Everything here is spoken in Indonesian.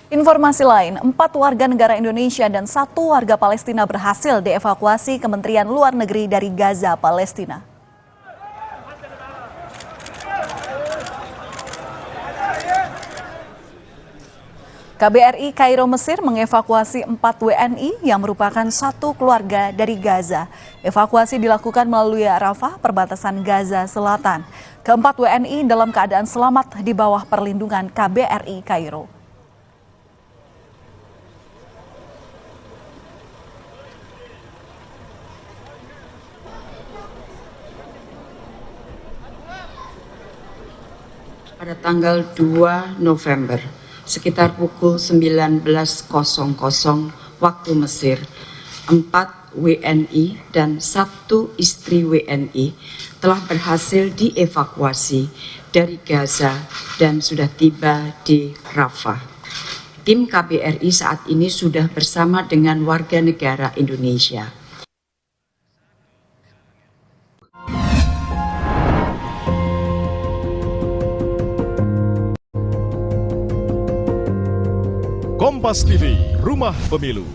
Informasi lain, 4 warga negara Indonesia dan 1 warga Palestina berhasil dievakuasi Kementerian Luar Negeri dari Gaza, Palestina. KBRI Kairo Mesir mengevakuasi 4 WNI yang merupakan satu keluarga dari Gaza. Evakuasi dilakukan melalui Rafah, perbatasan Gaza Selatan. Keempat WNI dalam keadaan selamat di bawah perlindungan KBRI Kairo. Pada tanggal 2 November, sekitar pukul 19.00 waktu Mesir, 4 WNI dan 1 istri WNI telah berhasil dievakuasi dari Gaza dan sudah tiba di Rafah. Tim KBRI saat ini sudah bersama dengan warga negara Indonesia. Kompas TV, Rumah Pemilu.